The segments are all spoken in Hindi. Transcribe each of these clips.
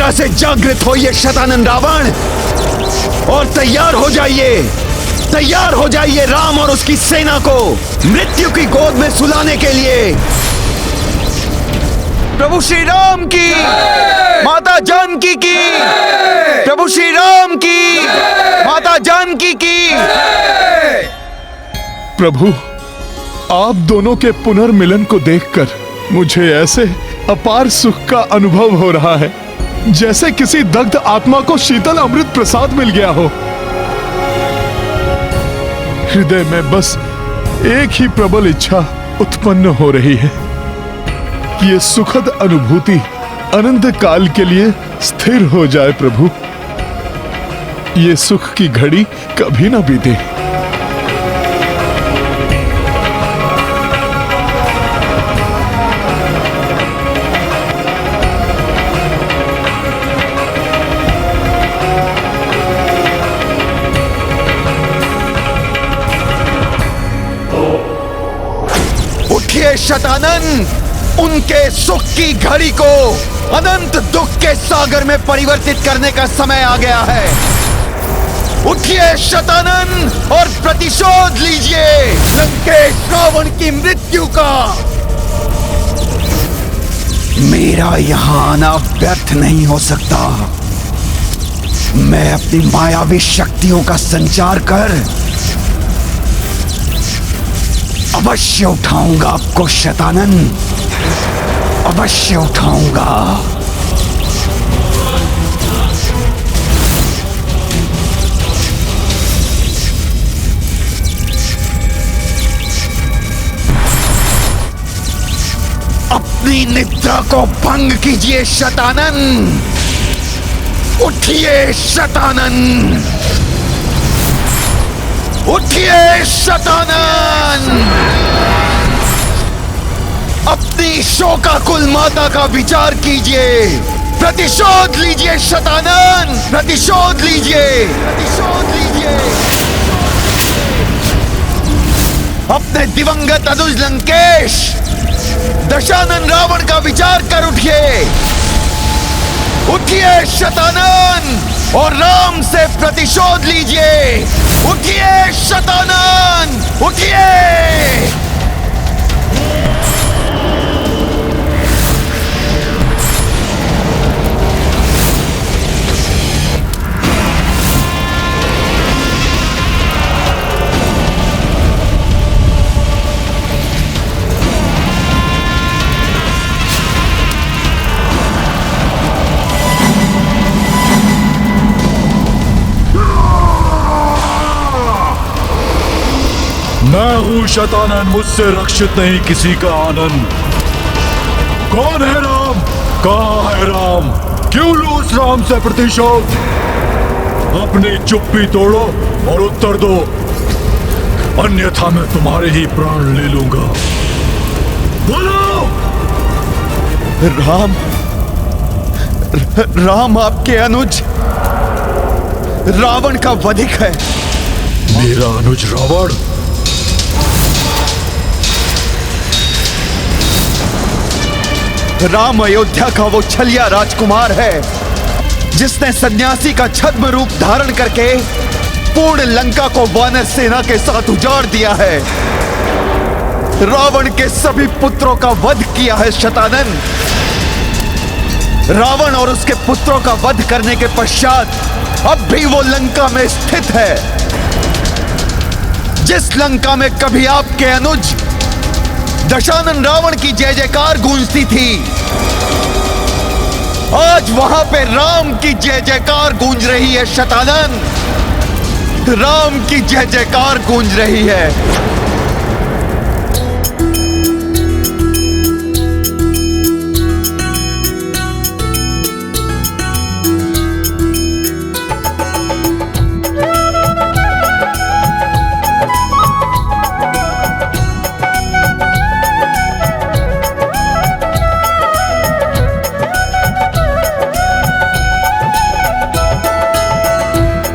निद्रा से जागृत होइए शतानन रावण, और तैयार हो जाइए राम और उसकी सेना को मृत्यु की गोद में सुलाने के लिए। प्रभु श्री राम की, माता जानकी की, प्रभु श्री राम की, माता जानकी की। प्रभु, आप दोनों के पुनर्मिलन को देखकर मुझे ऐसे अपार सुख का अनुभव हो रहा है जैसे किसी दग्ध आत्मा को शीतल अमृत प्रसाद मिल गया हो। हृदय में बस एक ही प्रबल इच्छा उत्पन्न हो रही है कि ये सुखद अनुभूति अनंत काल के लिए स्थिर हो जाए। प्रभु, ये सुख की घड़ी कभी ना बीते। उठिए शतानन, उनके सुख की घड़ी को अनंत दुख के सागर में परिवर्तित करने का समय आ गया है। उठिए शतानन और प्रतिशोध लीजिए लंकेश रावण की मृत्यु का। मेरा यहां आना व्यर्थ नहीं हो सकता। मैं अपनी मायावी शक्तियों का संचार कर अवश्य उठाऊंगा आपको शतानन, अवश्य उठाऊंगा। अपनी निद्रा को भंग कीजिए शतानन, उठिए शतानन, उठिए शतानन। अपनी शोकाकुल माता का विचार कीजिए, प्रतिशोध लीजिए शतानन, प्रतिशोध लीजिए, प्रतिशोध लीजिए। अपने दिवंगत अनुज लंकेश दशानन रावण का विचार कर उठिए, उठिए शतानन और राम से प्रतिशोध लीजिए। उठिए शतानन, उठिए। मैं हूं शतानन, मुझसे रक्षित नहीं किसी का आनंद। कौन है राम? कहां है राम? क्यों लूं उस राम से प्रतिशोध? अपनी चुप्पी तोड़ो और उत्तर दो, अन्यथा मैं तुम्हारे ही प्राण ले लूंगा। बोलो। राम आपके अनुज रावण का वधिक है। मेरा अनुज रावण? राम अयोध्या का वो छलिया राजकुमार है जिसने सन्यासी का छद्म रूप धारण करके पूर्ण लंका को वानर सेना के साथ उजाड़ दिया है। रावण के सभी पुत्रों का वध किया है शतानन। रावण और उसके पुत्रों का वध करने के पश्चात अब भी वो लंका में स्थित है। जिस लंका में कभी आपके अनुज दशानन रावण की जय जयकार गूंजती थी, आज वहां पे राम की जय जयकार गूंज रही है शतानन। राम की जय जयकार गूंज रही है।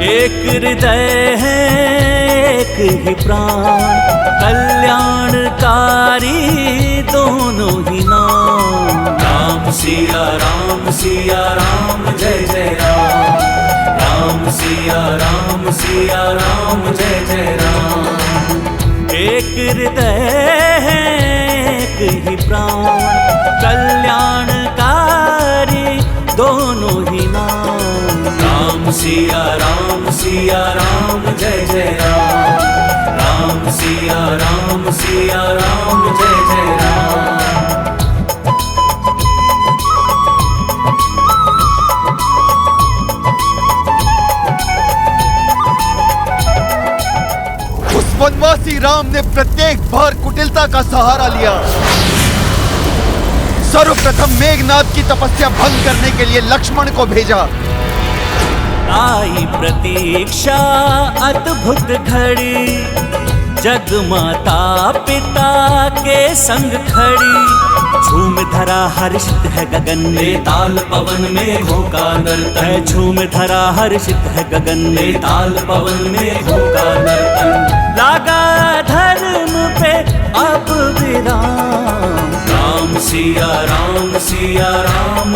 एक हृदय है एक ही प्राण, कल्याणकारी दोनों ही नाम। राम सिया राम जय दोनों ही नाम। राम सिया राम जय जय राम। राम सिया राम जय जय राम। उस वनवासी राम ने प्रत्येक बार कुटिलता का सहारा लिया। सर्वप्रथम मेघनाद की तपस्या भंग करने के लिए लक्ष्मण को भेजा। आई प्रतीक्षा अद्भुत घड़ी, जग माता पिता के संग खड़ी। झूम धरा हर्षित है गगन में, ताल पवन में घोंका नर्तन। झूम धरा हर्षित है गगन में, ताल पवन में घोंका नर्तन। लागा धर्म पे अब विराम। राम सिया राम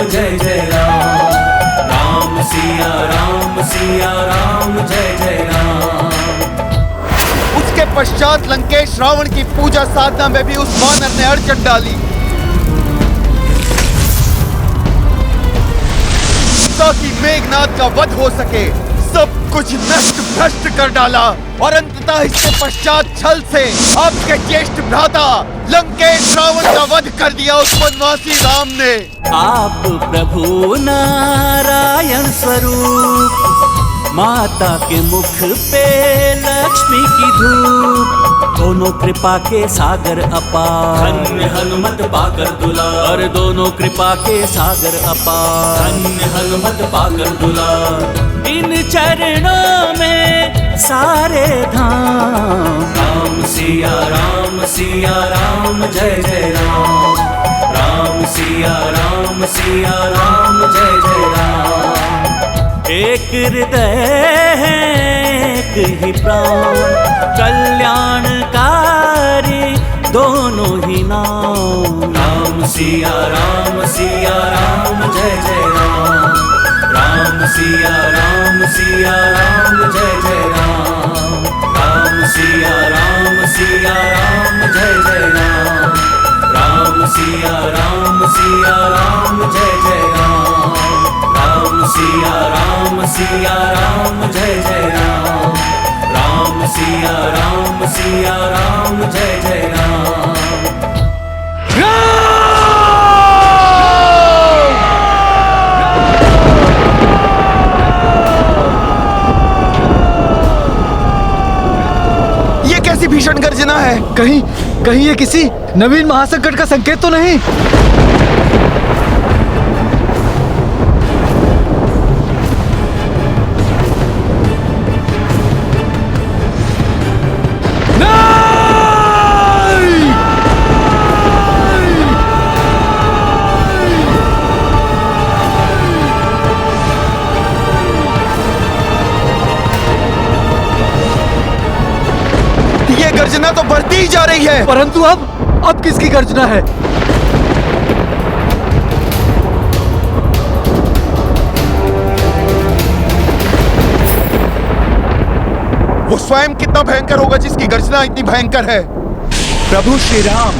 जय जय राम। राम सिया राम जय जय राम। उसके पश्चात लंकेश रावण की पूजा साधना में भी उस वानर ने अड़चन डाली, ताकि मेघनाद का वध हो सके। सब कुछ नष्ट भ्रष्ट कर डाला और अंततः इसके पश्चात छल से आपके ज्येष्ठ भ्राता लंकेश रावण का वध कर दिया उस वनवासी राम ने। आप प्रभु नारायण स्वरूप, माता के मुख पे लक्ष्मी की धूप। दोनों कृपा के सागर अपार, धन्य हनुमत पाकर दुलार। दोनों कृपा के सागर अपार, धन्य हनुमत पाकर दुलार। इन चरणों में सारे धाम। राम सिया राम जय जय राम। राम सिया राम जय जय राम। एक हृदय है एक ही प्राण, कल्याणकारी दोनों ही नाम। राम सिया राम जय जय राम। राम सिया राम जय जय राम। राम सिया राम जय जय राम। राम सिया राम जय जय राम। राम सिया राम जय जय राम। राम सिया राम जय जय राम। ये कैसी भीषण गर्जना है? कहीं ये किसी नवीन महासंकट का संकेत तो नहीं? गर्जना तो बढ़ती ही जा रही है। परंतु अब किसकी गर्जना है? वो स्वयं कितना भयंकर होगा जिसकी गर्जना इतनी भयंकर है। प्रभु श्री राम,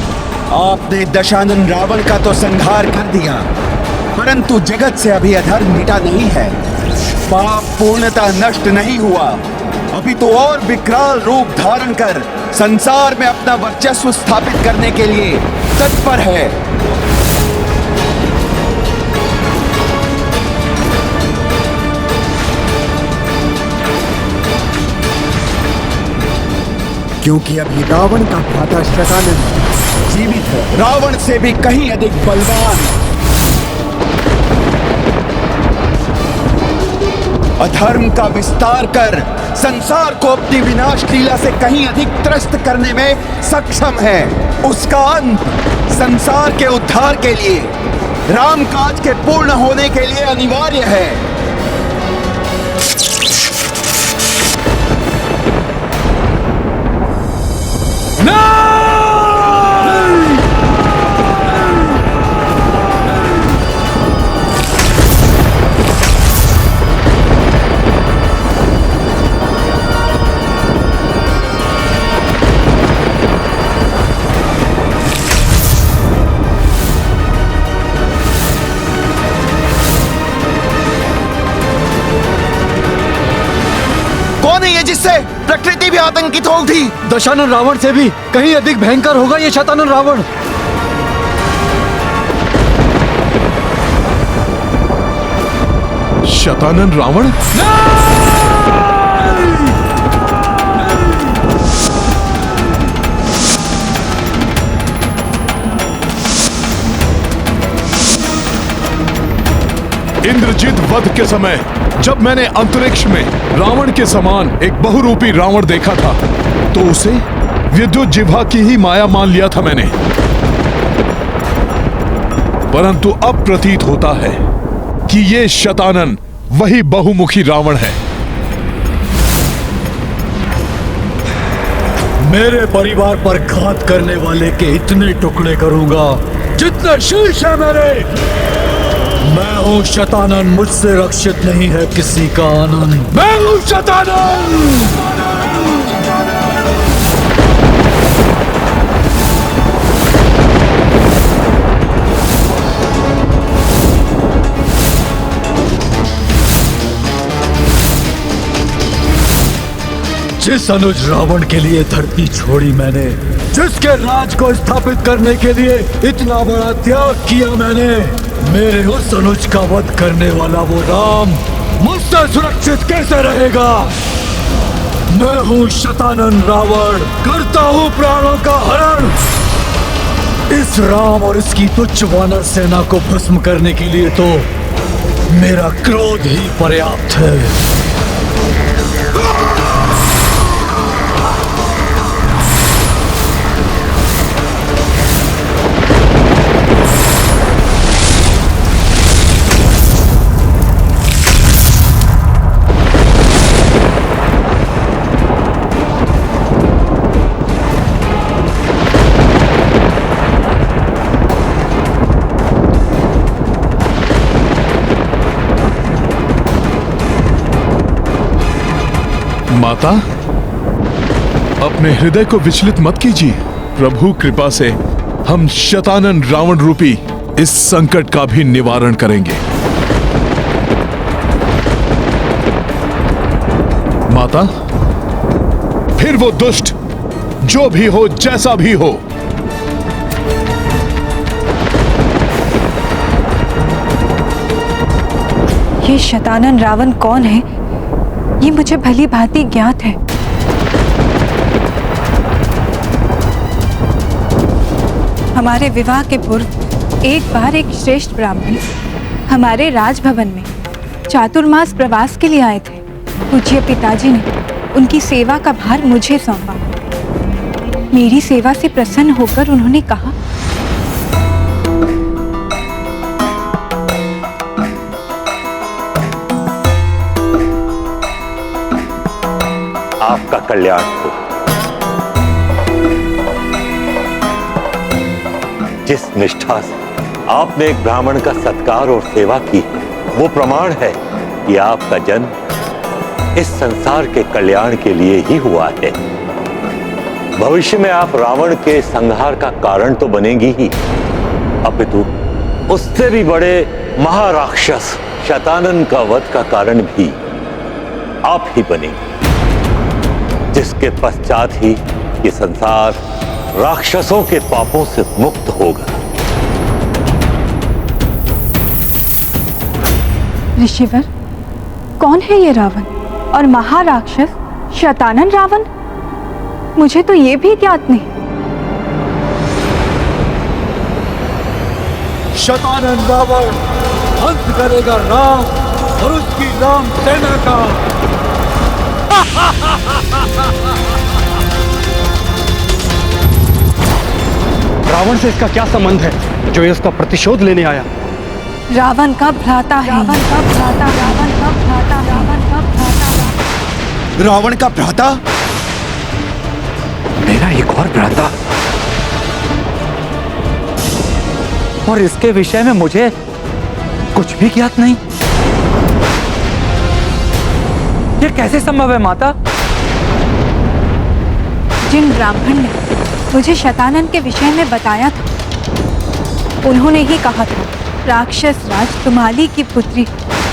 आपने दशानन रावण का तो संहार कर दिया, परंतु जगत से अभी अधर्म मिटा नहीं है। पाप पूर्णतः नष्ट नहीं हुआ, अभी तो और विकराल रूप धारण कर संसार में अपना वर्चस्व स्थापित करने के लिए तत्पर है। क्योंकि अभी रावण का भ्राता शतानन जीवित है, रावण से भी कहीं अधिक बलवान। अधर्म का विस्तार कर संसार को अपनी विनाश लीला से कहीं अधिक त्रस्त करने में सक्षम है। उसका अंत संसार के उद्धार के लिए, रामकाज के पूर्ण होने के लिए अनिवार्य है। नहीं है जिससे प्रकृति भी आतंकित हो उठी। दशानन रावण से भी कहीं अधिक भयंकर होगा ये शतानन रावण। शतानन रावण? इंद्रजीत वध के समय जब मैंने अंतरिक्ष में रावण के समान एक बहुरूपी रावण देखा था तो उसे विद्युत जिह्वा की ही माया मान लिया था मैंने। परंतु अब प्रतीत होता है कि ये शतानन वही बहुमुखी रावण है। मेरे परिवार पर घात करने वाले के इतने टुकड़े करूंगा जितने शीश है मेरे। मैं हूं शतानन, मुझसे रक्षित नहीं है किसी का आनंद। मैं हूं शतानन। जिस अनुज रावण के लिए धरती छोड़ी मैंने, जिसके राज को स्थापित करने के लिए इतना बड़ा त्याग किया मैंने, मेरे उस अनुज का वध करने वाला वो राम मुझसे सुरक्षित कैसे रहेगा? मैं हूं शतानन रावण, करता हूं प्राणों का हरण। इस राम और इसकी तुच्छ वानर सेना को भस्म करने के लिए तो मेरा क्रोध ही पर्याप्त है। माता, अपने हृदय को विचलित मत कीजिए। प्रभु कृपा से हम शतानन रावण रूपी इस संकट का भी निवारण करेंगे। माता, फिर वो दुष्ट जो भी हो, जैसा भी हो, ये शतानन रावण कौन है ये मुझे भली भांति ज्ञात है। हमारे विवाह के पूर्व एक बार एक श्रेष्ठ ब्राह्मण हमारे राजभवन में चातुर्मास प्रवास के लिए आए थे। पूज्य पिताजी ने उनकी सेवा का भार मुझे सौंपा। मेरी सेवा से प्रसन्न होकर उन्होंने कहा, आपका कल्याण हो। जिस निष्ठा से आपने एक ब्राह्मण का सत्कार और सेवा की, वो प्रमाण है कि आपका जन्म इस संसार के कल्याण के लिए ही हुआ है। भविष्य में आप रावण के संहार का कारण तो बनेंगी ही, अपितु उससे भी बड़े महाराक्षस शतानन का वध का कारण भी आप ही बनेंगे, जिसके पश्चात ही ये संसार राक्षसों के पापों से मुक्त होगा। ऋषिवर, कौन है ये रावण और महाराक्षस शतानन रावण? मुझे तो ये भी ज्ञात नहीं। शतानन रावण अंत करेगा राम और उसकी राम सेना का। रावण से इसका क्या संबंध है जो ये उसका प्रतिशोध लेने आया? रावण का भ्राता है। रावण का भ्राता, रावण का भ्राता, रावण का भ्राता। रावण का भ्राता? मेरा एक और भ्राता, और इसके विषय में मुझे कुछ भी ज्ञात नहीं। ये कैसे संभव है माता? जिन ब्राह्मण ने मुझे शतानन के विषय में बताया था, उन्होंने ही कहा था राक्षस राज तुमाली की पुत्री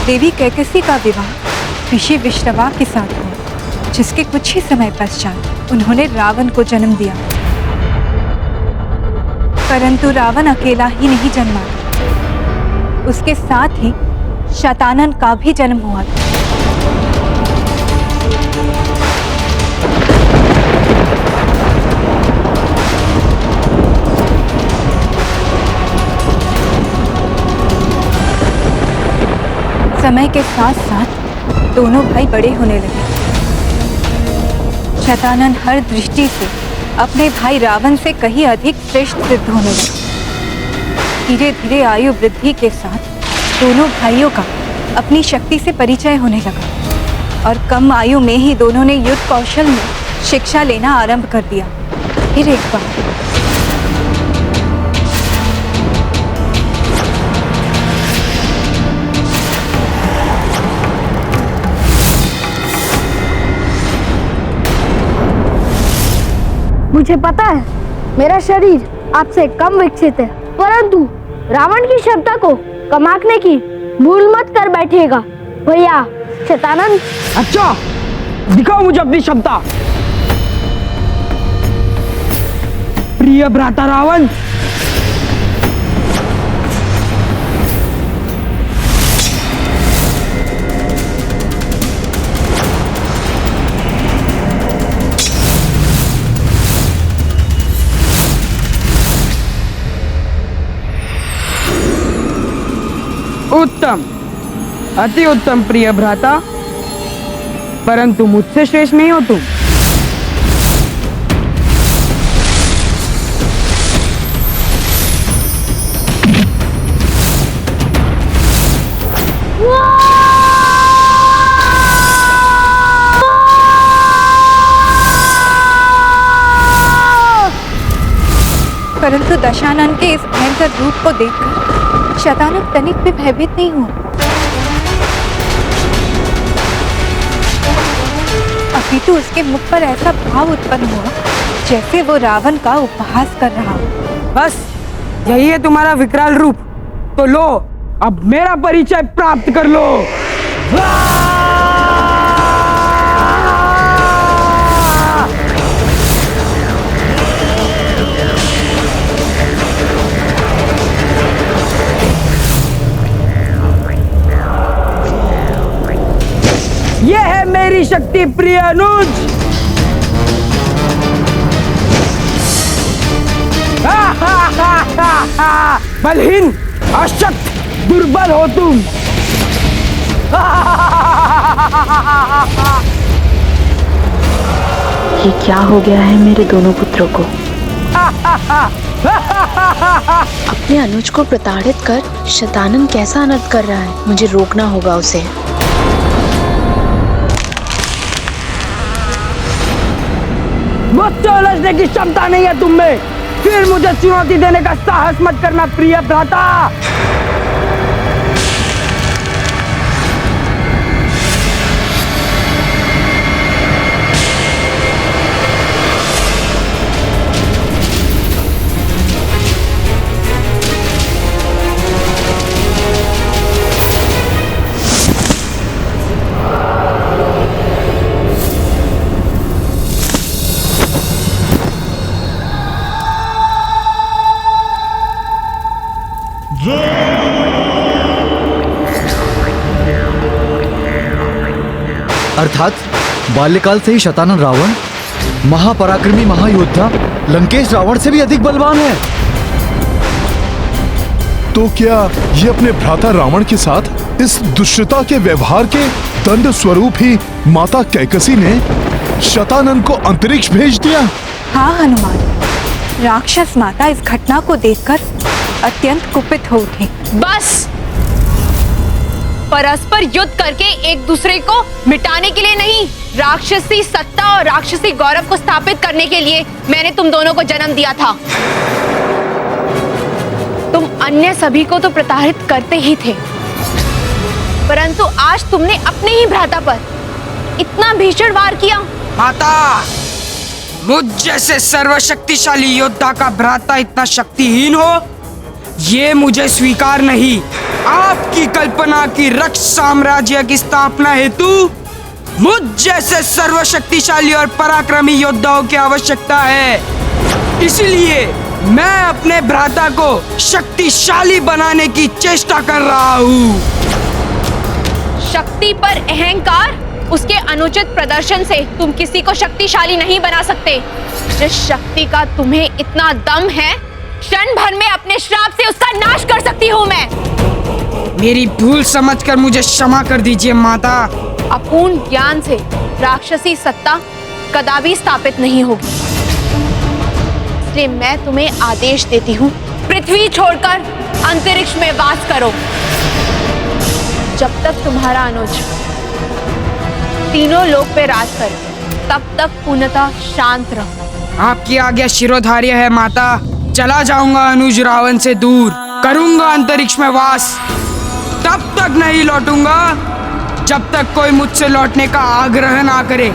देवी कैकसी का विवाह ऋषि विश्रवा के साथ हुआ। जिसके कुछ ही समय पश्चात उन्होंने रावण को जन्म दिया। परंतु रावण अकेला ही नहीं जन्मा, उसके साथ ही शतानन का भी जन्म हुआ था। समय के साथ साथ दोनों भाई बड़े होने लगे। शतानन हर दृष्टि से अपने भाई रावण से कहीं अधिक श्रेष्ठ सिद्ध होने लगा। धीरे धीरे आयु वृद्धि के साथ दोनों भाइयों का अपनी शक्ति से परिचय होने लगा और कम आयु में ही दोनों ने युद्ध कौशल में शिक्षा लेना आरंभ कर दिया। फिर एक बार मुझे पता है मेरा शरीर आपसे कम विकसित है, परंतु रावण की क्षमता को कम आंकने की भूल मत कर बैठिएगा भैया शतानन। अच्छा, दिखाओ मुझे अपनी क्षमता। प्रिय भ्राता रावण, उत्तम, अति उत्तम प्रिय भ्राता, परंतु मुझसे श्रेष्ठ नहीं हो तुम। परंतु दशानन के इस भयंकर रूप को देखकर शतानन तनिक भी भयभीत नहीं हुआ। अपितु उसके मुख पर ऐसा भाव उत्पन्न हुआ जैसे वो रावण का उपहास कर रहा हो। बस यही है तुम्हारा विकराल रूप, तो लो अब मेरा परिचय प्राप्त कर लो। ये है मेरी शक्ति प्रिय अनुज। बलहीन, अशक्त, दुर्बल हो तुम। ये क्या हो गया है मेरे दोनों पुत्रों को? अपने अनुज को प्रताड़ित कर शतानन कैसा अनर्थ कर रहा है, मुझे रोकना होगा उसे। मुझसे उलझने की क्षमता नहीं है तुम में, फिर मुझे चुनौती देने का साहस मत करना प्रिय भ्राता। अर्थात बाल्यकाल से ही शतानन रावण महापराक्रमी महायोद्धा लंकेश रावण से भी अधिक बलवान है। तो क्या ये अपने भ्राता रावण के साथ इस दुष्टता के व्यवहार के दंड स्वरूप ही माता कैकसी ने शतानन को अंतरिक्ष भेज दिया? हाँ हनुमान, राक्षस माता इस घटना को देखकर अत्यंत कुपित हो उठी। बस, परस्पर युद्ध करके एक दूसरे को मिटाने के लिए नहीं, राक्षसी सत्ता और राक्षसी गौरव को स्थापित करने के लिए मैंने तुम दोनों को जन्म दिया था। तुम अन्य सभी को तो प्रताड़ित करते ही थे, परंतु आज तुमने अपने ही भ्राता पर इतना भीषण वार किया। माता, मुझ जैसे सर्वशक्तिशाली योद्धा का भ्राता इतना शक्तिहीन हो, ये मुझे स्वीकार नहीं। आपकी कल्पना की रक्ष साम्राज्य की स्थापना हेतु मुझ जैसे सर्वशक्तिशाली और पराक्रमी योद्धाओं की आवश्यकता है। इसलिए मैं अपने भ्राता को शक्तिशाली बनाने की चेष्टा कर रहा हूँ। शक्ति पर अहंकार, उसके अनुचित प्रदर्शन से तुम किसी को शक्तिशाली नहीं बना सकते। जिस शक्ति का तुम्हें इतना दम है, क्षण भर में अपने श्राप से उसका नाश कर सकती हूँ मैं। मेरी भूल समझकर मुझे क्षमा कर दीजिए माता। अपूर्ण ज्ञान से राक्षसी सत्ता कदापि स्थापित नहीं होगी। इसलिए मैं तुम्हें आदेश देती हूँ, पृथ्वी छोड़कर अंतरिक्ष में वास करो। जब तक तुम्हारा अनुज तीनों लोक पे राज करे, तब तक पूर्णतः शांत रहो। आपकी आज्ञा शिरोधार्य है माता। चला जाऊंगा अनुज रावण से दूर, करूंगा अंतरिक्ष में वास। तब तक नहीं लौटूंगा जब तक कोई मुझसे लौटने का आग्रह ना करे।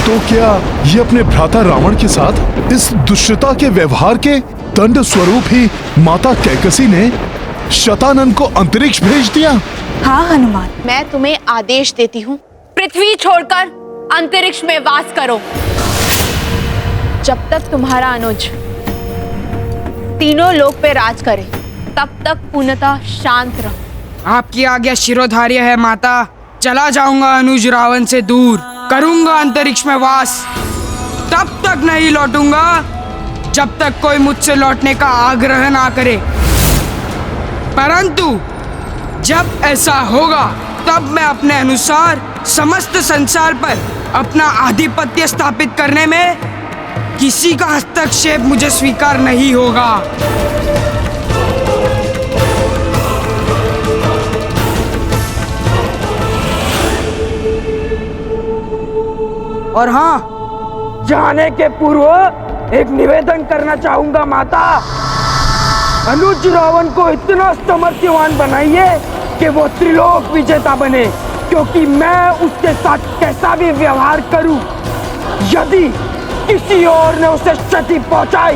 तो क्या ये अपने भ्राता रावण के साथ इस दुष्टता के व्यवहार के दंड स्वरूप ही माता कैकसी ने शतानन को अंतरिक्ष भेज दिया? हाँ हनुमान। मैं तुम्हें आदेश देती हूँ, पृथ्वी छोड़कर अंतरिक्ष में वास करो। जब तक तुम्हारा अनुज तीनों लोक पे राज करे, तब तक पूर्णतः शांत रहो। आपकी आज्ञा शिरोधार्य है माता। चला जाऊंगा अनुज रावण से दूर, करूंगा अंतरिक्ष में वास। तब तक नहीं लौटूंगा जब तक कोई मुझसे लौटने का आग्रह ना करे। परंतु जब ऐसा होगा, तब मैं अपने अनुसार समस्त संसार पर अपना आधिपत्य स्थापित करने में किसी का हस्तक्षेप मुझे स्वीकार नहीं होगा। और हाँ, जाने के पूर्व एक निवेदन करना चाहूंगा माता। अनुज रावण को इतना सामर्थ्यवान बनाइए कि वो त्रिलोक विजेता बने, क्योंकि मैं उसके साथ कैसा भी व्यवहार करूं, यदि किसी और ने उसे क्षति पहुंचाई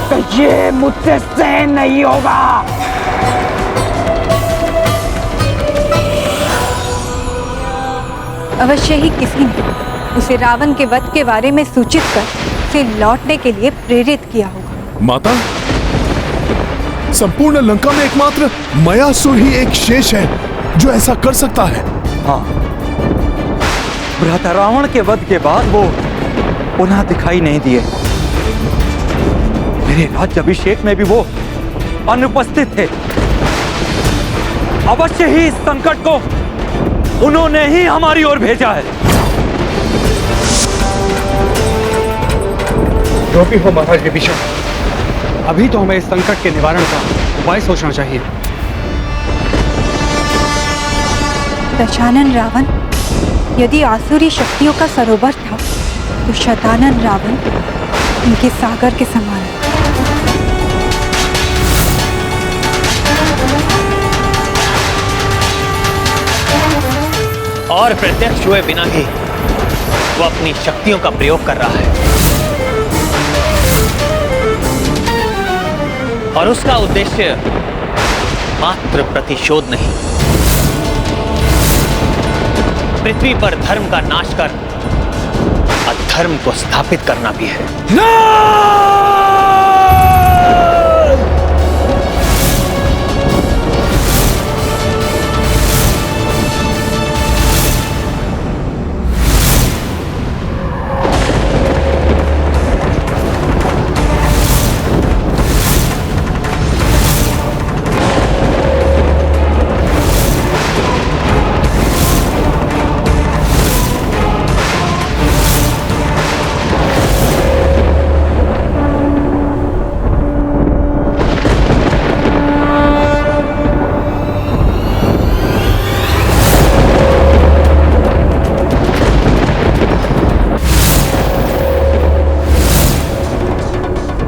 तो ये मुझसे सहन नहीं होगा। अवश्य ही किसी ने उसे रावण के वध के बारे में सूचित कर उसे लौटने के लिए प्रेरित किया होगा। माता, संपूर्ण लंका में एकमात्र मयासुर ही एक शेष है जो ऐसा कर सकता है। हाँ, भ्राता रावण के वध के बाद वो पुनः दिखाई नहीं दिए। मेरे राज्याभिषेक में भी वो अनुपस्थित थे। अवश्य ही इस संकट को उन्होंने ही हमारी ओर भेजा है। जो भी हो महाराज विभीषण, अभी तो हमें इस संकट के निवारण का उपाय सोचना चाहिए। दशानन रावण यदि आसुरी शक्तियों का सरोवर था, तो शतानन रावण उनके सागर के समान है। और प्रत्यक्ष हुए बिना ही वो अपनी शक्तियों का प्रयोग कर रहा है, और उसका उद्देश्य मात्र प्रतिशोध नहीं, पृथ्वी पर धर्म का नाश कर अधर्म को स्थापित करना भी है।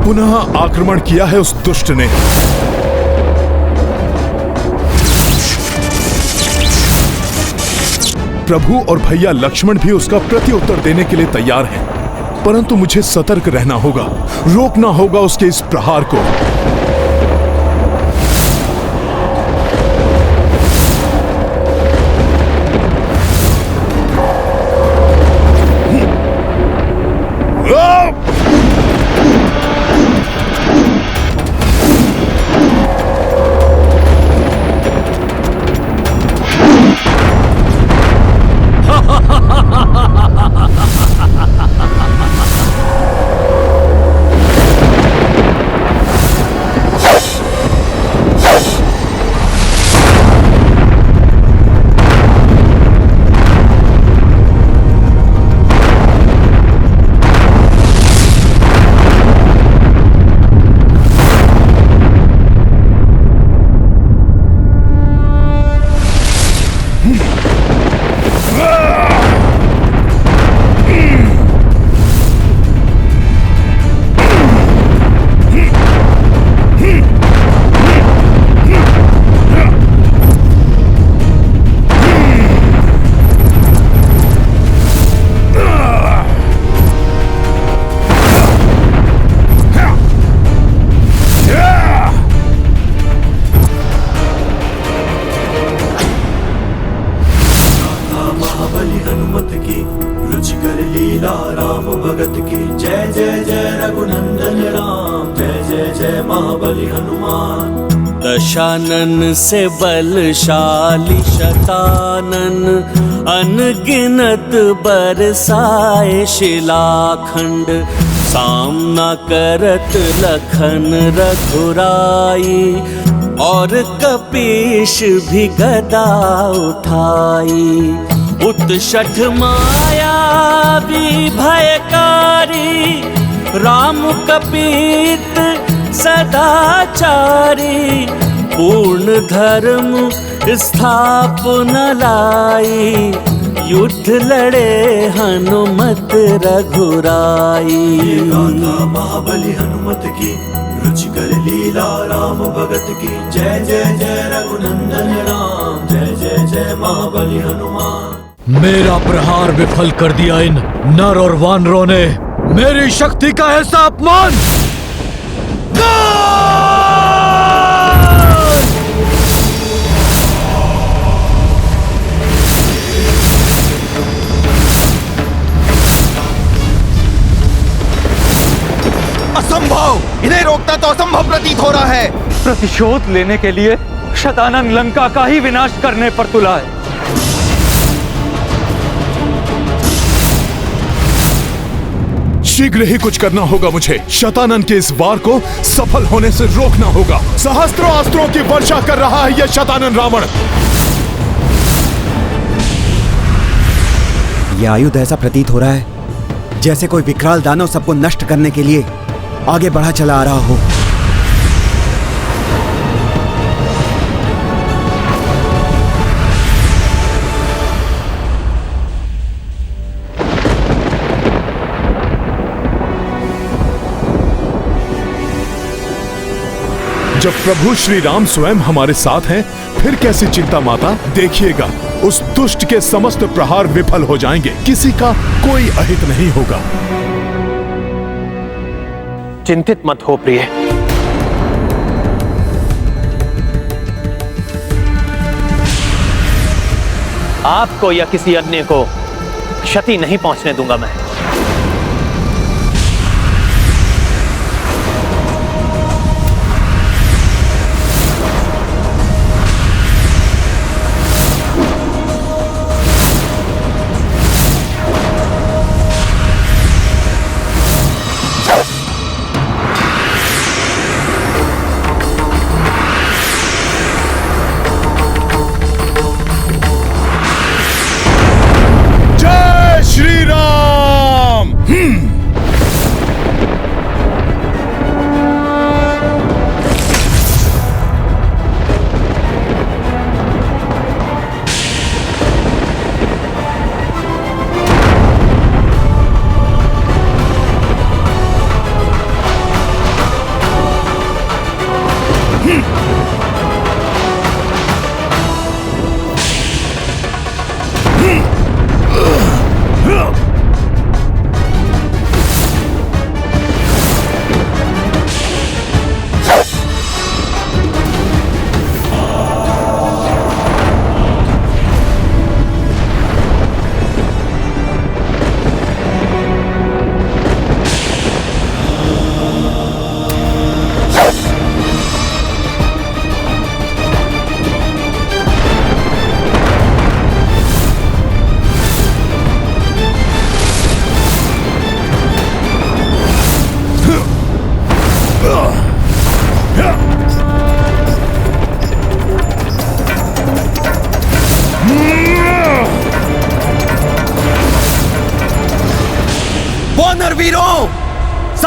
पुनः आक्रमण किया है उस दुष्ट ने। प्रभु और भैया लक्ष्मण भी उसका प्रत्युत्तर देने के लिए तैयार हैं। परंतु मुझे सतर्क रहना होगा, रोकना होगा उसके इस प्रहार को। दशानन से बलशाली शतानन अनगिनत बरसाए शिलाखंड, सामना करत लखन रघुराई और कपीश भी गदा उठाई। उत्षठ माया भी भयकारी, राम कपीत सदाचारी, पूर्ण धर्म स्थापन लाई, युद्ध लड़े हनुमत रघुराई। महाबली हनुमत की रुचिकर लीला राम भगत की, जय जय जय रघुनंदन राम, जय जय जय महाबली हनुमान। मेरा प्रहार विफल कर दिया इन नर और वानरों ने, मेरी शक्ति का ऐसा अपमान। असंभव! इन्हें रोकना तो असंभव प्रतीत हो रहा है। प्रतिशोध लेने के लिए शतानन लंका का ही विनाश करने पर तुला है। शीघ्र ही कुछ करना होगा मुझे। शतानन के इस वार को सफल होने से रोकना होगा। सहस्त्रों अस्त्रों की वर्षा कर रहा है यह शतानन रावण। यह आयुध ऐसा प्रतीत हो रहा है जैसे कोई विकराल दानव सबको नष्ट करने के लिए आगे बढ़ा चला आ रहा हो। जब प्रभु श्री राम स्वयं हमारे साथ हैं, फिर कैसी चिंता माता। देखिएगा, उस दुष्ट के समस्त प्रहार विफल हो जाएंगे, किसी का कोई अहित नहीं होगा। चिंतित मत हो प्रिय, आपको या किसी अन्य को क्षति नहीं पहुंचने दूंगा मैं। श्री राम।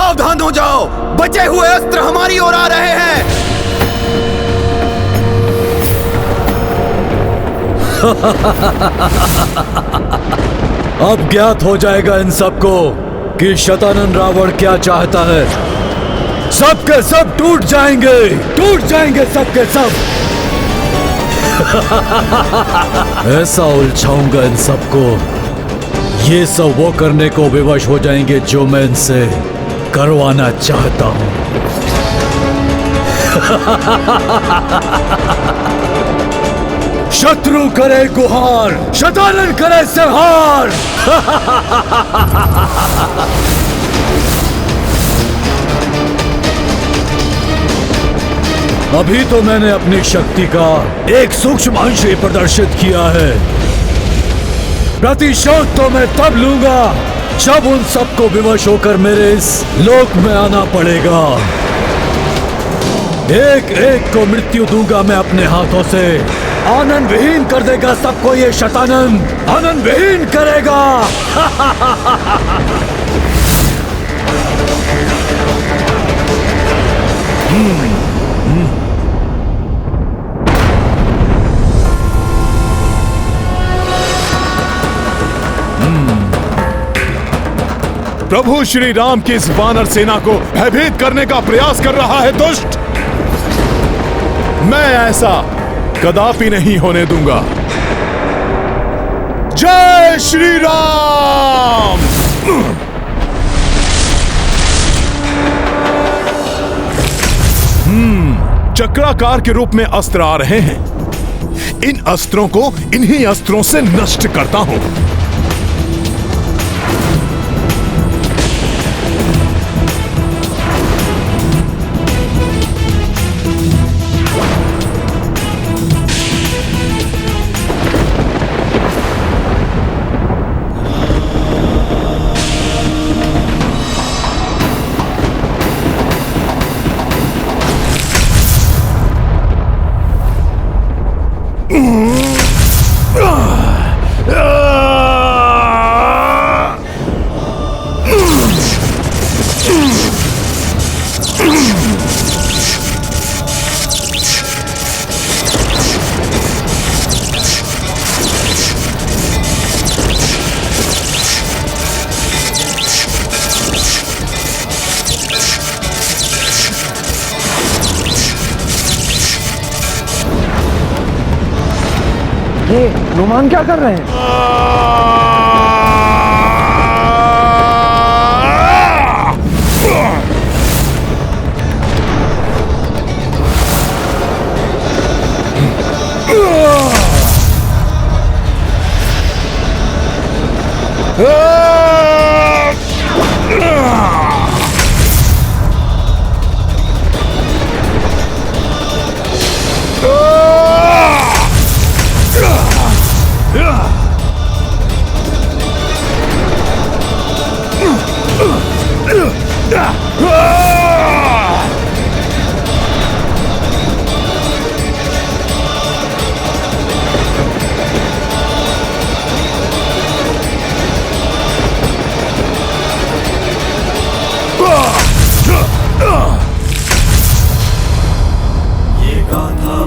सावधान हो जाओ, बचे हुए अस्त्र हमारी ओर आ रहे हैं। अब ज्ञात हो जाएगा इन सबको कि शतानन रावण क्या चाहता है। सबके सब टूट जाएंगे सबके सब। ऐसा उलझाऊंगा इन सबको, ये सब वो करने को विवश हो जाएंगे जो मैं इनसे करवाना चाहता हूं। शत्रु करे गुहार, शतानन करे संहार। अभी तो मैंने अपनी शक्ति का एक सूक्ष्म अंश ही प्रदर्शित किया है। प्रतिशोध तो मैं तब लूंगा जब उन सबको विवश होकर मेरे इस लोक में आना पड़ेगा। एक एक को मृत्यु दूंगा मैं अपने हाथों से। आनंद विहीन कर देगा सबको ये शतानन, आनंद विहीन करेगा। प्रभु श्री राम की इस वानर सेना को भयभीत करने का प्रयास कर रहा है दुष्ट। मैं ऐसा कदापि नहीं होने दूंगा। जय श्री राम। चक्राकार के रूप में अस्त्र आ रहे हैं। इन अस्त्रों को इन्हीं अस्त्रों से नष्ट करता हूं। ये हनुमान क्या कर रहे हैं?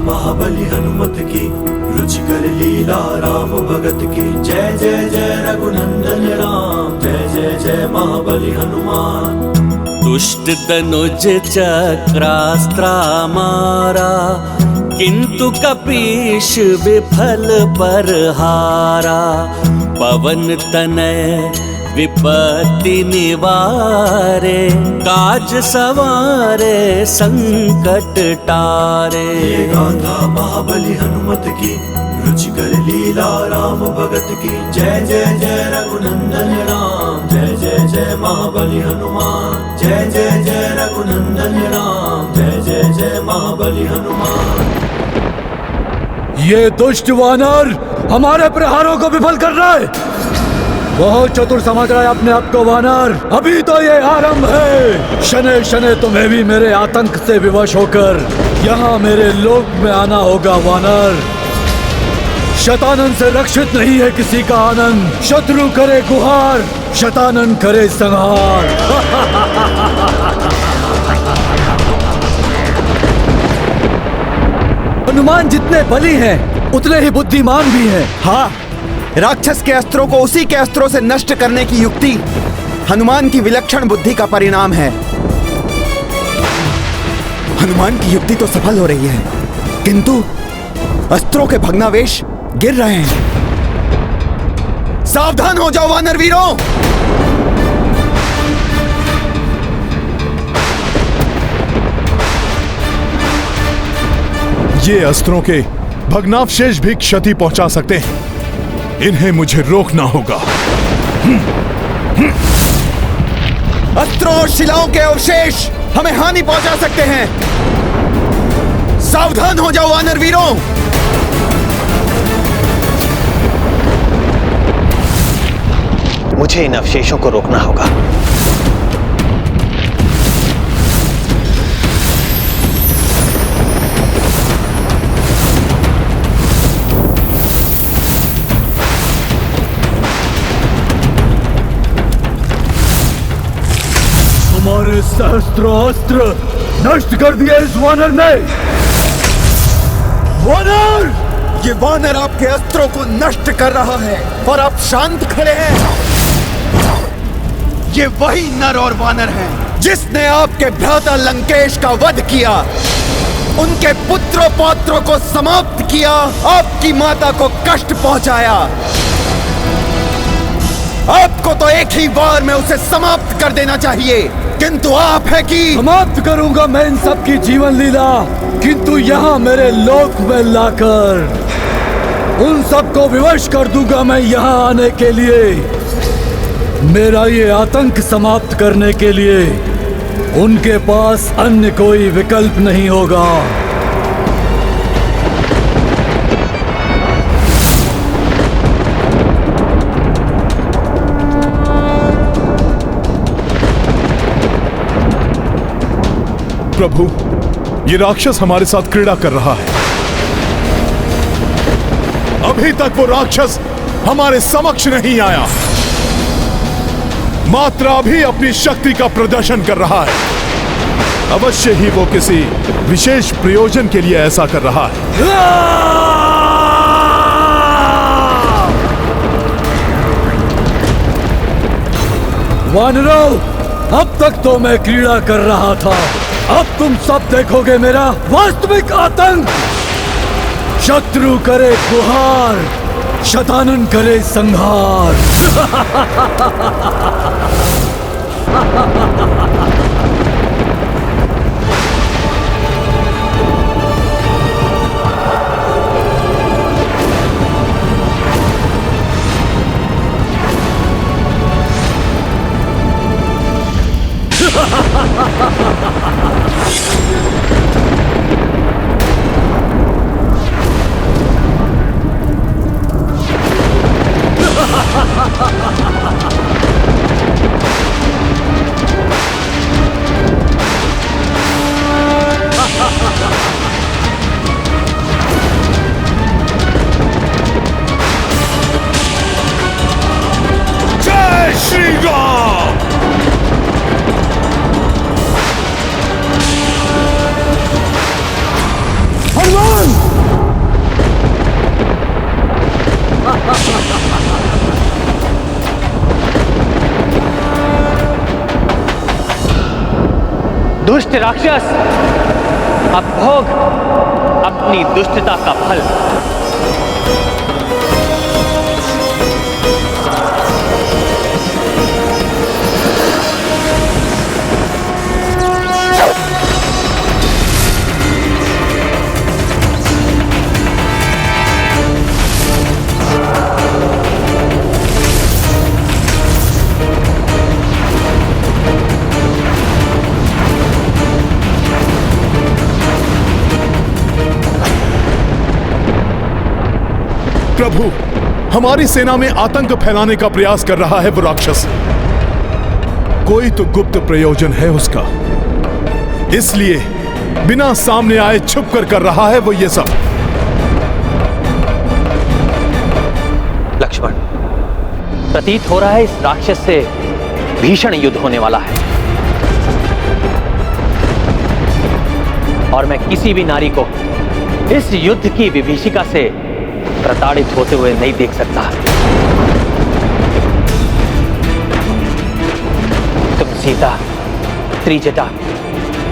महाबली हनुमत की रुचिकर लीला राम भगत की। जय जय जय रघुनंदन राम, जय जय जय महाबली हनुमान। दुष्ट दनुज चक्रास्त्रा मारा, किंतु कपीश विफल पर हारा। पवन तनय विपत्ति निवारे, काज सवारे संकट टारे। ये गाथा महाबली हनुमत की रुचिकर लीला राम भगत की। जय जय जय रघुनंदन राम, जय जय जय महाबली हनुमान। जय जय जय रघुनंदन राम, जय जय जय महाबली हनुमान। ये दुष्ट वानर हमारे प्रहारों को विफल कर रहा है। बहुत चतुर समझ रहा है अपने आप को वानर। अभी तो ये आरंभ है। शनै शनै तुम्हें भी मेरे आतंक से विवश होकर यहाँ मेरे लोक में आना होगा वानर। शतानन से रक्षित नहीं है किसी का आनंद। शत्रु करे गुहार, शतानन करे संहार। हनुमान जितने बली हैं उतने ही बुद्धिमान भी हैं। हाँ, राक्षस के अस्त्रों को उसी के अस्त्रों से नष्ट करने की युक्ति हनुमान की विलक्षण बुद्धि का परिणाम है। हनुमान की युक्ति तो सफल हो रही है, किंतु अस्त्रों के भग्नावेश गिर रहे हैं। सावधान हो जाओ वानर वीरों! ये अस्त्रों के भग्नावशेष भी क्षति पहुंचा सकते हैं। इन्हें मुझे रोकना होगा। अस्त्रों और शिलाओं के अवशेष हमें हानि पहुंचा सकते हैं। सावधान हो जाओ वानर वीरों! मुझे इन अवशेषों को रोकना होगा। हमारे सहस्त्र अस्त्र नष्ट कर दिए इस वानर ने। वानर! ये वानर आपके अस्त्रों को नष्ट कर रहा है और आप शांत खड़े हैं। ये वही नर और वानर है जिसने आपके भ्राता लंकेश का वध किया, उनके पुत्रों पौत्रों को समाप्त किया, आपकी माता को कष्ट पहुंचाया। आपको तो एक ही बार में उसे समाप्त कर देना चाहिए, किंतु आप है कि समाप्त करूंगा मैं इन सब की जीवन लीला, किंतु यहाँ मेरे लोक में लाकर उन सबको विवश कर दूंगा मैं यहाँ आने के लिए। मेरा ये आतंक समाप्त करने के लिए उनके पास अन्य कोई विकल्प नहीं होगा। प्रभु, ये राक्षस हमारे साथ क्रीड़ा कर रहा है। अभी तक वो राक्षस हमारे समक्ष नहीं आया, मात्र अभी अपनी शक्ति का प्रदर्शन कर रहा है। अवश्य ही वो किसी विशेष प्रयोजन के लिए ऐसा कर रहा है। वानरों, अब तक तो मैं क्रीड़ा कर रहा था, अब तुम सब देखोगे मेरा वास्तविक आतंक। शत्रु करे गुहार, शतानन करे संहार। जय श्री राम! हनुमान! दुष्ट राक्षस, अब भोग अपनी दुष्टता का फल। प्रभु, हमारी सेना में आतंक फैलाने का प्रयास कर रहा है वो राक्षस। कोई तो गुप्त प्रयोजन है उसका, इसलिए बिना सामने आए छुप कर रहा है वो ये सब। लक्ष्मण, प्रतीत हो रहा है इस राक्षस से भीषण युद्ध होने वाला है, और मैं किसी भी नारी को इस युद्ध की विभीषिका से प्रताड़ित होते हुए नहीं देख सकता। तुम सीता, त्रिजटा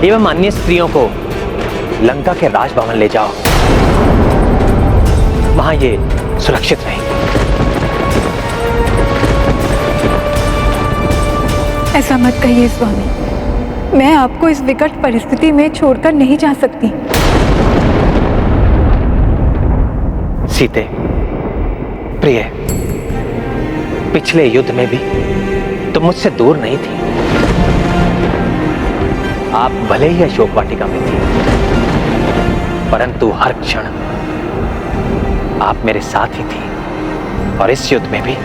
एवं अन्य स्त्रियों को लंका के राजभवन ले जाओ, वहां ये सुरक्षित रहेंगे। ऐसा मत कहिए स्वामी, मैं आपको इस विकट परिस्थिति में छोड़कर नहीं जा सकती। सीते, प्रिय, पिछले युद्ध में भी तुम मुझसे दूर नहीं थी। आप भले ही अशोक वाटिका में थी, परंतु हर क्षण आप मेरे साथ ही थी। और इस युद्ध में भी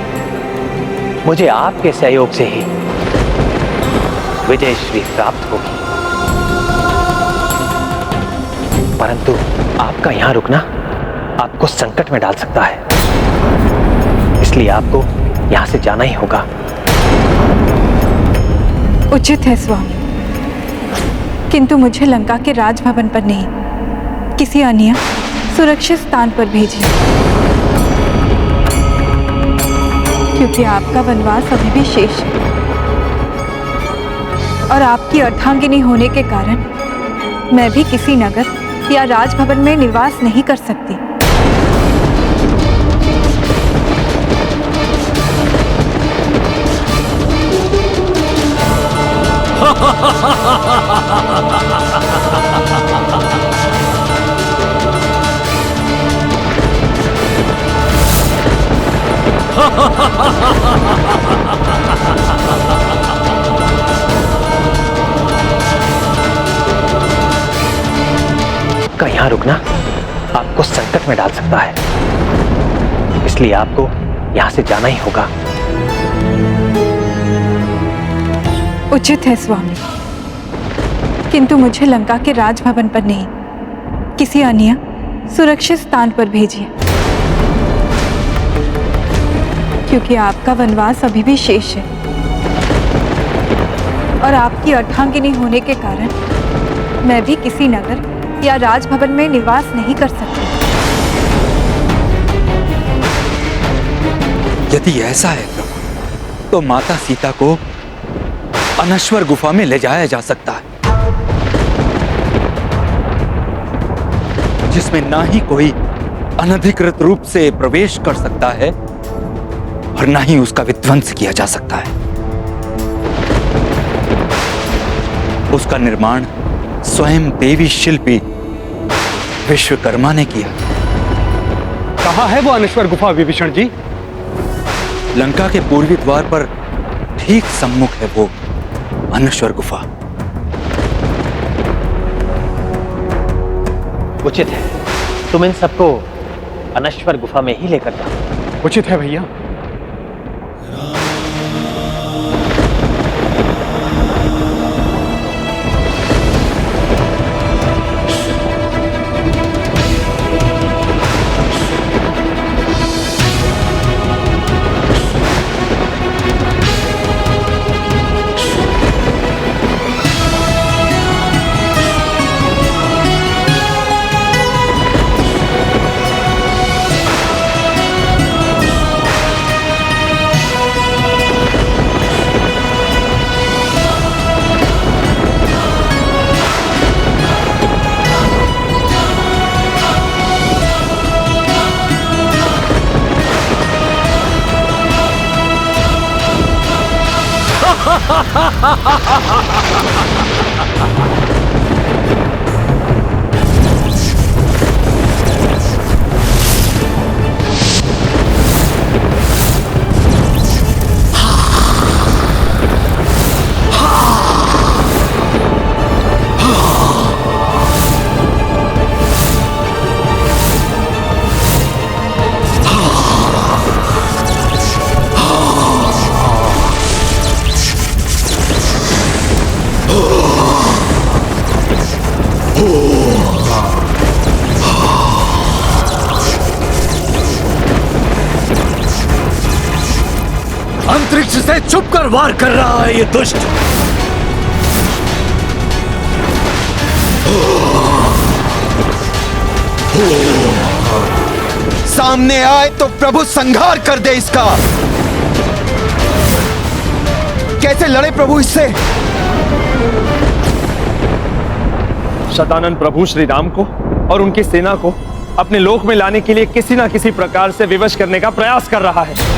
मुझे आपके सहयोग से ही विजय श्री प्राप्त होगी। परंतु आपका यहां रुकना आपको संकट में डाल सकता है, इसलिए आपको यहां से जाना ही होगा। उचित है स्वामी, किंतु मुझे लंका के राजभवन पर नहीं, किसी अन्य सुरक्षित स्थान पर भेजिए, क्योंकि आपका वनवास अभी भी शेष है और आपकी अर्धांगिनी होने के कारण मैं भी किसी नगर या राजभवन में निवास नहीं कर सकती। का यहां रुकना आपको संकट में डाल सकता है, इसलिए आपको यहां से जाना ही होगा। उचित है स्वामी, किंतु मुझे लंका के राजभवन पर नहीं, किसी अन्य सुरक्षित स्थान पर भेजिए, क्योंकि आपका वनवास अभी भी शेष है और आपकी अर्धांगिनी होने के कारण मैं भी किसी नगर या राजभवन में निवास नहीं कर सकती। यदि ऐसा है प्रभु, तो माता सीता को अनश्वर गुफा में ले जाया जा सकता है, जिसमें ना ही कोई अनधिकृत रूप से प्रवेश कर सकता है और ना ही उसका विध्वंस किया जा सकता है। उसका निर्माण स्वयं देवी शिल्पी विश्वकर्मा ने किया। कहाँ है वो अनश्वर गुफा विभीषण जी? लंका के पूर्वी द्वार पर ठीक सम्मुख है वो अनश्वर गुफा। उचित है, तुम इन सबको अनश्वर गुफा में ही लेकर जाओ। उचित है भैया। अंतरिक्ष से छुपकर वार कर रहा है ये दुष्ट। सामने आए तो प्रभु संहार कर दे इसका। कैसे लड़े प्रभु इससे? शतानन प्रभु श्री राम को और उनकी सेना को अपने लोक में लाने के लिए किसी ना किसी प्रकार से विवश करने का प्रयास कर रहा है।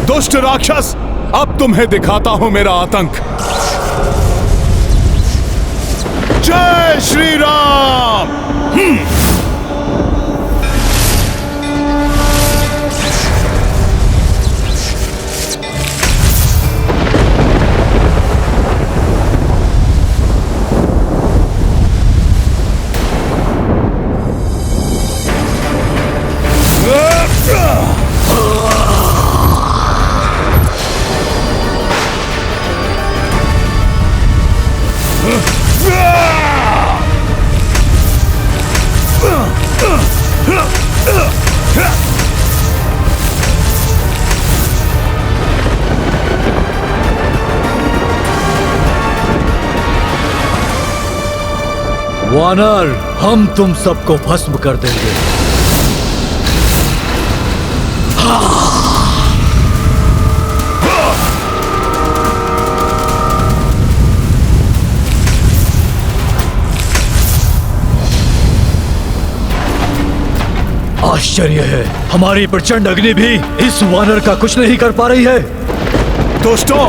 दुष्ट राक्षस, अब तुम्हें दिखाता हूं मेरा आतंक। जय श्री राम। वानर, हम तुम सबको भस्म कर देंगे। आश्चर्य है, हमारी प्रचंड अग्नि भी इस वानर का कुछ नहीं कर पा रही है। दोस्तों,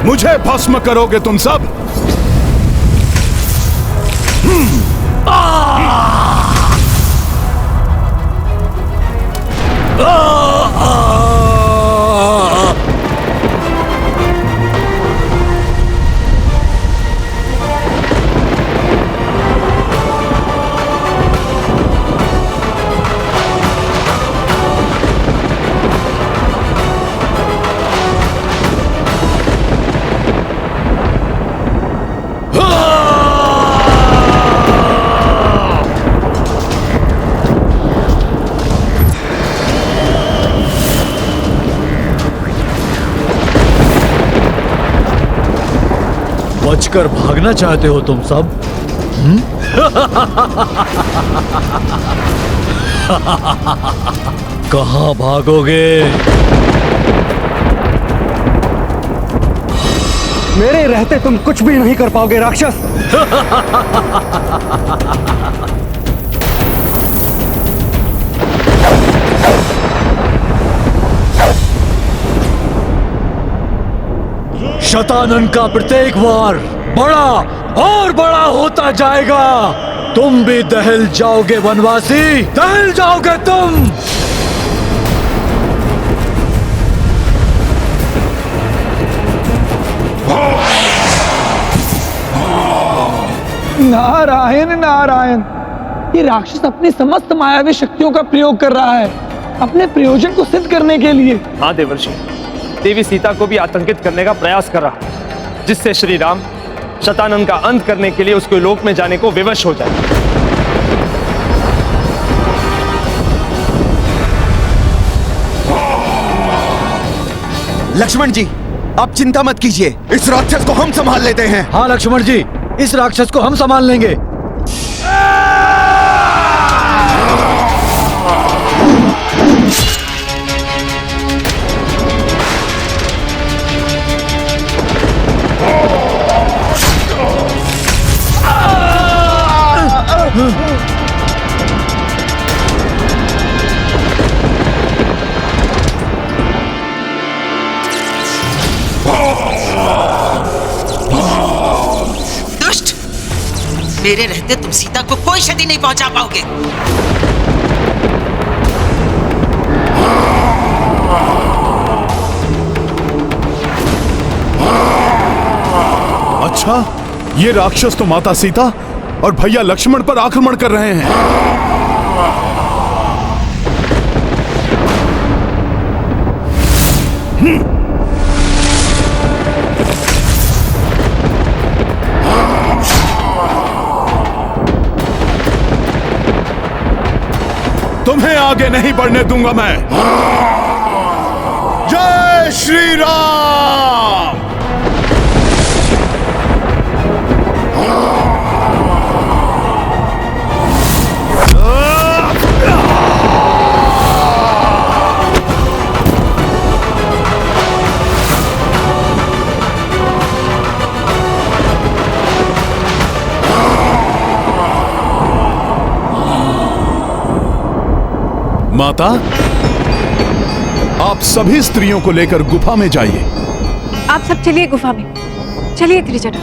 मुझे भस्म करोगे तुम सब? बचकर भागना चाहते हो तुम सब? कहां भागोगे? मेरे रहते तुम कुछ भी नहीं कर पाओगे राक्षस। शतानन का प्रत्येक वार बड़ा और बड़ा होता जाएगा। तुम भी दहल जाओगे वनवासी, दहल जाओगे तुम। नारायण नारायण, ये राक्षस अपनी समस्त मायावी शक्तियों का प्रयोग कर रहा है अपने प्रयोजन को सिद्ध करने के लिए। हाँ देवर्षि, देवी सीता को भी आतंकित करने का प्रयास कर रहा है, जिससे श्री राम शतानन का अंत करने के लिए उसके लोक में जाने को विवश हो जाए। लक्ष्मण जी, आप चिंता मत कीजिए, इस राक्षस को हम संभाल लेते हैं। हाँ लक्ष्मण जी, इस राक्षस को हम संभाल लेंगे। दुष्ट, मेरे रहते तुम सीता को कोई क्षति नहीं पहुंचा पाओगे। अच्छा, ये राक्षस तो माता सीता और भैया लक्ष्मण पर आक्रमण कर रहे हैं। तुम्हें आगे नहीं बढ़ने दूंगा मैं। जय श्री राम। माता, आप सभी स्त्रियों को लेकर गुफा में जाइए। आप सब चलिए गुफा में। चलिए त्रिजटा।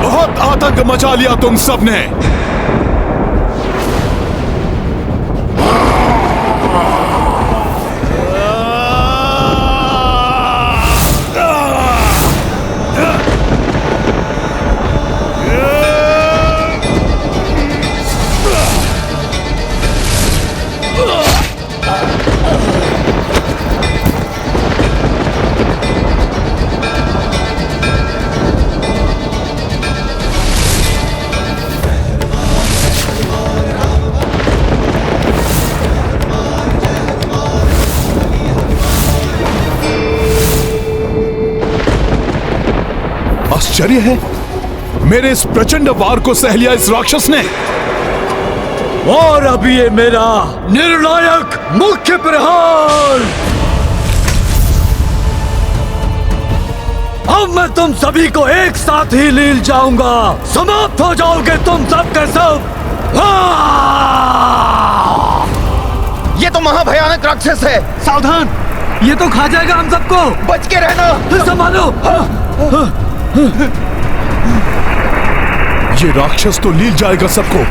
बहुत आतंक मचा लिया तुम सबने। आश्चर्य है, मेरे इस प्रचंड वार को सह लिया इस राक्षस ने। और अभी ये मेरा निर्णायक मुख्य प्रहार। अब मैं तुम सभी को एक साथ ही लील जाऊंगा। समाप्त हो जाओगे तुम सब के सब। ये तो महाभयानक राक्षस है। सावधान, ये तो खा जाएगा हम सबको। बच के रहना। संभालो। ये राक्षस तो लील जाएगा सबको।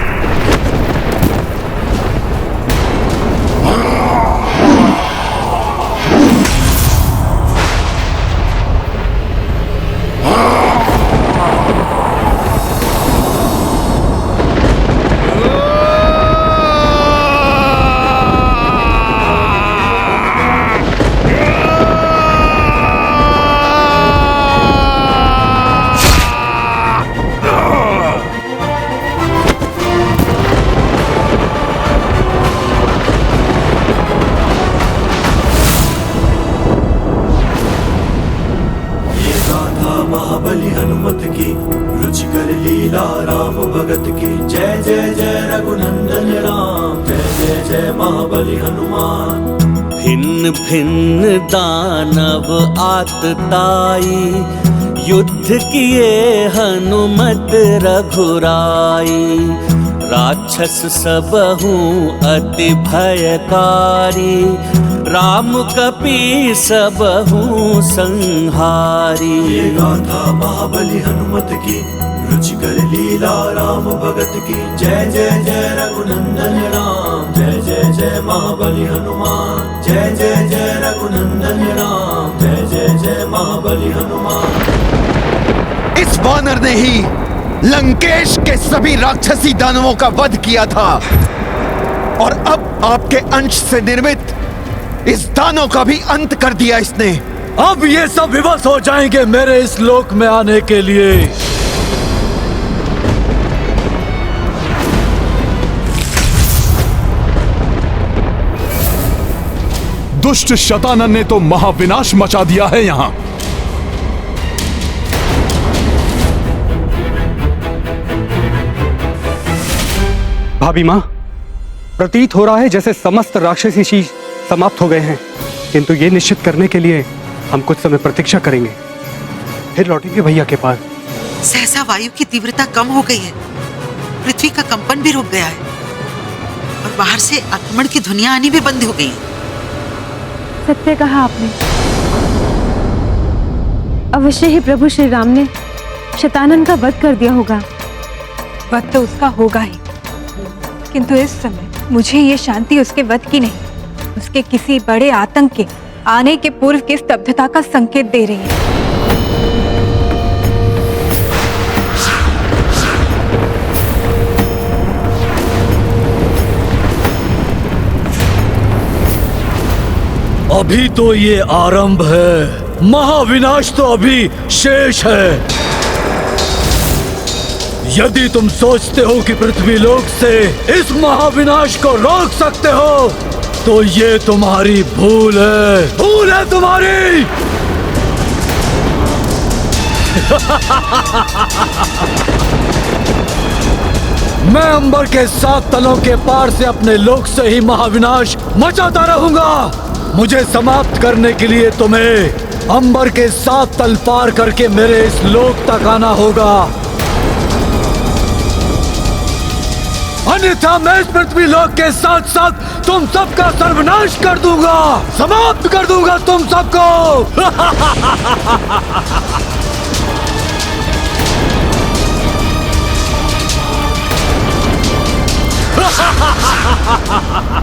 महाबली हनुमत की रुचिकर लीला राम भगत की। जय जय जय रघुनंदन राम, जय जय जय महाबली हनुमान। भिन्न भिन्न दानव आतताई, युद्ध किए हनुमत रघुराई। राक्षस सबहु अति भयकारी, राम कपि सबहु संहारी। ये गाथा महाबली हनुमत की रुचिकर लीला राम भगत की। जय जय जय रघुनंदन राम, जय जय जय महाबली हनुमान। जय जय जय रघुनंदन राम, जय जय जय महाबली हनुमान। इस वानर ने ही लंकेश के सभी राक्षसी दानवों का वध किया था और अब आपके अंश से निर्मित इस दानव का भी अंत कर दिया इसने। अब ये सब विवश हो जाएंगे मेरे इस लोक में आने के लिए। दुष्ट शतानन ने तो महाविनाश मचा दिया है यहां। भाभी माँ, प्रतीत हो रहा है जैसे समस्त राक्षसी शीश समाप्त हो गए हैं, किंतु ये निश्चित करने के लिए हम कुछ समय प्रतीक्षा करेंगे, फिर लौटेंगे भैया के पास। सहसा वायु की तीव्रता कम हो गई है, पृथ्वी का कंपन भी रुक गया है और बाहर से आक्रमण की ध्वनियां आनी भी बंद हो गई हैं। सत्य कहा आपने। अवश्य ही प्रभु श्री राम ने शतानन का वध कर दिया होगा। वध तो उसका होगा ही, किंतु इस समय मुझे ये शांति उसके वध की नहीं, उसके किसी बड़े आतंक के आने के पूर्व की स्तब्धता का संकेत दे रही है। अभी तो ये आरंभ है, महाविनाश तो अभी शेष है। यदि तुम सोचते हो कि पृथ्वी लोक से इस महाविनाश को रोक सकते हो, तो ये तुम्हारी भूल है तुम्हारी। मैं अंबर के 7 तलों के पार से अपने लोक से ही महाविनाश मचाता रहूंगा। मुझे समाप्त करने के लिए तुम्हें अंबर के 7 तल पार करके मेरे इस लोक तक आना होगा, अन्यथा मैं इस पृथ्वी लोक के साथ साथ तुम सबका सर्वनाश कर दूंगा, समाप्त कर दूंगा तुम सबको।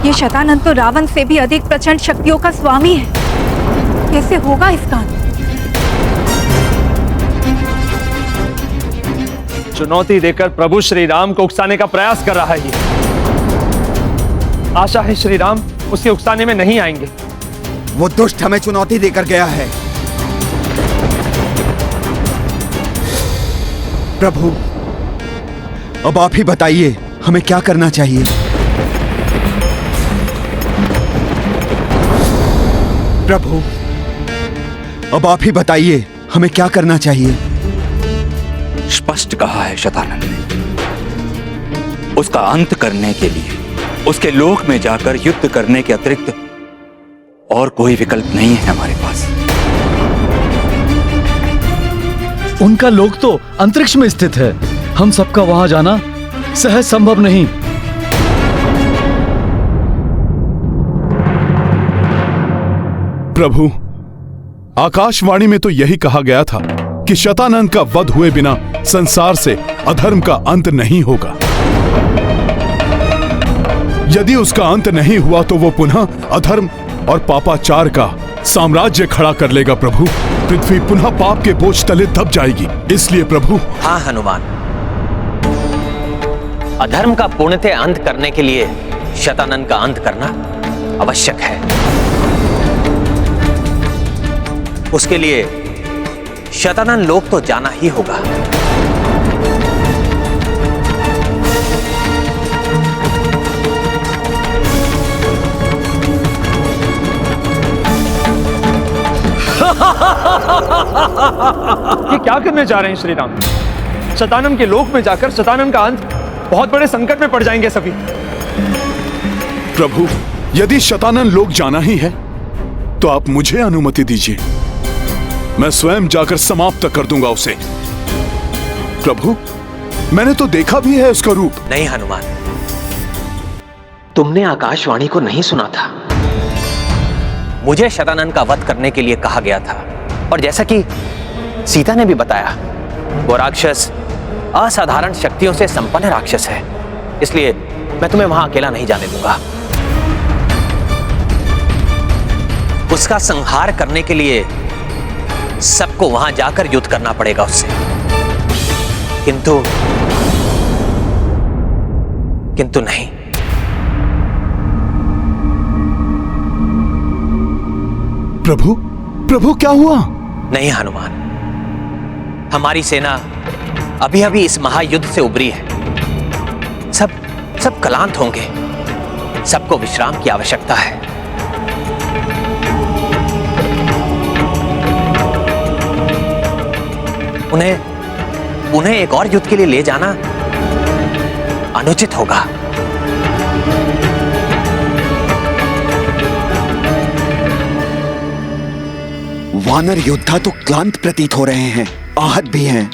ये शतानंद तो रावण से भी अधिक प्रचंड शक्तियों का स्वामी है, कैसे होगा इसका अंत? चुनौती देकर प्रभु श्री राम को उकसाने का प्रयास कर रहा है ये। आशा है श्री राम उसके उकसाने में नहीं आएंगे। वो दुष्ट हमें चुनौती देकर गया है। प्रभु, अब आप ही बताइए हमें क्या करना चाहिए। प्रभु, अब आप ही बताइए हमें क्या करना चाहिए। स्पष्ट कहा है शतानंद ने, उसका अंत करने के लिए उसके लोक में जाकर युद्ध करने के अतिरिक्त और कोई विकल्प नहीं है हमारे पास। उनका लोक तो अंतरिक्ष में स्थित है, हम सबका वहां जाना सहज संभव नहीं। प्रभु, आकाशवाणी में तो यही कहा गया था कि शतानंद का वध हुए बिना संसार से अधर्म का अंत नहीं होगा। यदि उसका अंत नहीं हुआ तो वो पुनः अधर्म और पापाचार का साम्राज्य खड़ा कर लेगा। प्रभु, पृथ्वी पुनः पाप के बोझ तले दब जाएगी। इसलिए प्रभु। हाँ हनुमान, अधर्म का पूर्णतः अंत करने के लिए शतानंद का अंत करना आवश्यक है। उसके लिए शतानंद लोक तो जाना ही होगा। ये क्या करने जा रहे हैं श्री राम? शतानंद के लोक में जाकर शतानंद का अंत, बहुत बड़े संकट में पड़ जाएंगे सभी। प्रभु, यदि शतानंद लोक जाना ही है तो आप मुझे अनुमति दीजिए, मैं स्वयं जाकर समाप्त कर दूंगा उसे। प्रभु, मैंने तो देखा भी है उसका रूप। नहीं हनुमान, तुमने आकाशवाणी को नहीं सुना था। मुझे शतानंद का वध करने के लिए कहा गया था, और जैसा कि सीता ने भी बताया, वो राक्षस असाधारण शक्तियों से संपन्न राक्षस है। इसलिए मैं तुम्हें वहां अकेला नहीं जाने दूंगा। उसका संहार करने के लिए सबको वहां जाकर युद्ध करना पड़ेगा उससे। किंतु नहीं, प्रभु क्या हुआ? नहीं हनुमान, हमारी सेना अभी अभी इस महायुद्ध से उबरी है। सब क्लांत होंगे, सबको विश्राम की आवश्यकता है। उन्हें एक और युद्ध के लिए ले जाना अनुचित होगा। वानर योद्धा तो क्लांत प्रतीत हो रहे हैं, आहत भी हैं।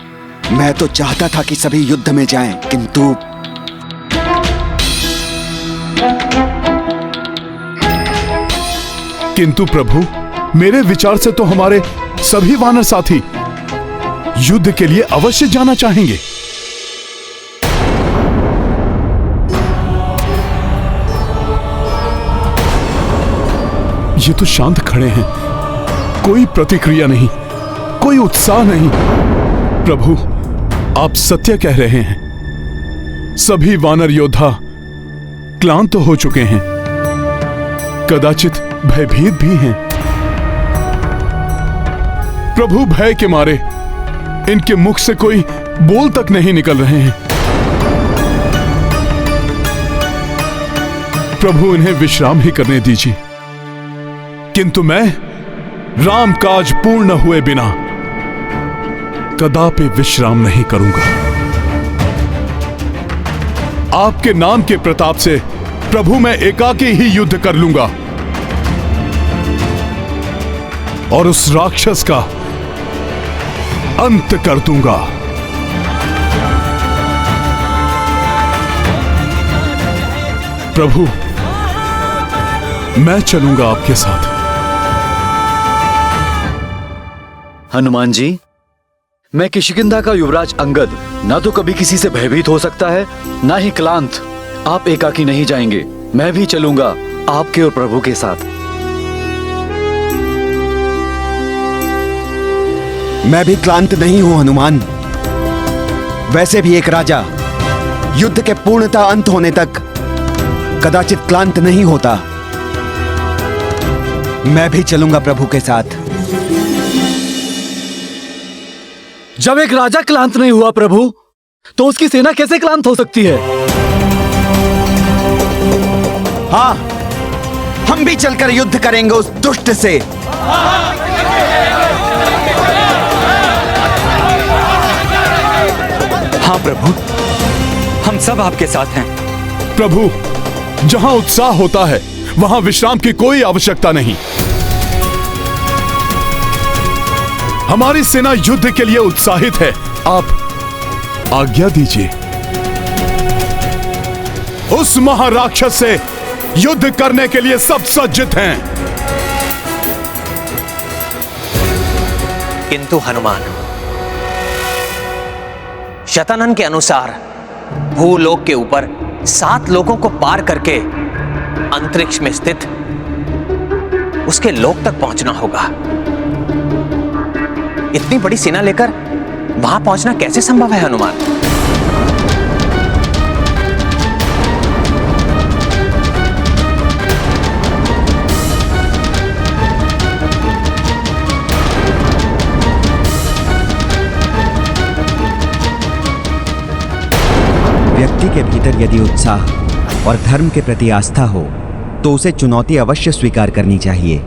मैं तो चाहता था कि सभी युद्ध में जाएं, किंतु प्रभु, मेरे विचार से तो हमारे सभी वानर साथी युद्ध के लिए अवश्य जाना चाहेंगे। ये तो शांत खड़े हैं, कोई प्रतिक्रिया नहीं, कोई उत्साह नहीं। प्रभु, आप सत्य कह रहे हैं। सभी वानर योद्धा क्लांत हो चुके हैं, कदाचित भयभीत भी हैं। प्रभु, भय के मारे इनके मुख से कोई बोल तक नहीं निकल रहे हैं। प्रभु, इन्हें विश्राम ही करने दीजिए। किंतु मैं राम काज पूर्ण हुए बिना कदापि विश्राम नहीं करूंगा। आपके नाम के प्रताप से प्रभु, मैं एकाकी ही युद्ध कर लूंगा और उस राक्षस का अंत कर दूंगा। प्रभु, मैं चलूंगा आपके साथ। हनुमान जी, मैं किष्किंधा का युवराज अंगद ना तो कभी किसी से भयभीत हो सकता है, ना ही क्लांत। आप एकाकी नहीं जाएंगे, मैं भी चलूंगा आपके और प्रभु के साथ। मैं भी क्लांत नहीं हूं हनुमान। वैसे भी एक राजा युद्ध के पूर्णतः अंत होने तक कदाचित क्लांत नहीं होता। मैं भी चलूंगा प्रभु के साथ। जब एक राजा क्लांत नहीं हुआ प्रभु, तो उसकी सेना कैसे क्लांत हो सकती है? हाँ, हम भी चलकर युद्ध करेंगे उस दुष्ट से। हाँ प्रभु, हम सब आपके साथ हैं। प्रभु, जहां उत्साह होता है वहां विश्राम की कोई आवश्यकता नहीं। हमारी सेना युद्ध के लिए उत्साहित है। आप आज्ञा दीजिए। उस महाराक्षस से युद्ध करने के लिए सब सज्जित हैं। किंतु हनुमान, शतानन के अनुसार भूलोक के ऊपर 7 लोकों को पार करके अंतरिक्ष में स्थित उसके लोक तक पहुंचना होगा। इतनी बड़ी सेना लेकर वहां पहुंचना कैसे संभव है हनुमान? व्यक्ति के भीतर यदि उत्साह और धर्म के प्रति आस्था हो तो उसे चुनौती अवश्य स्वीकार करनी चाहिए।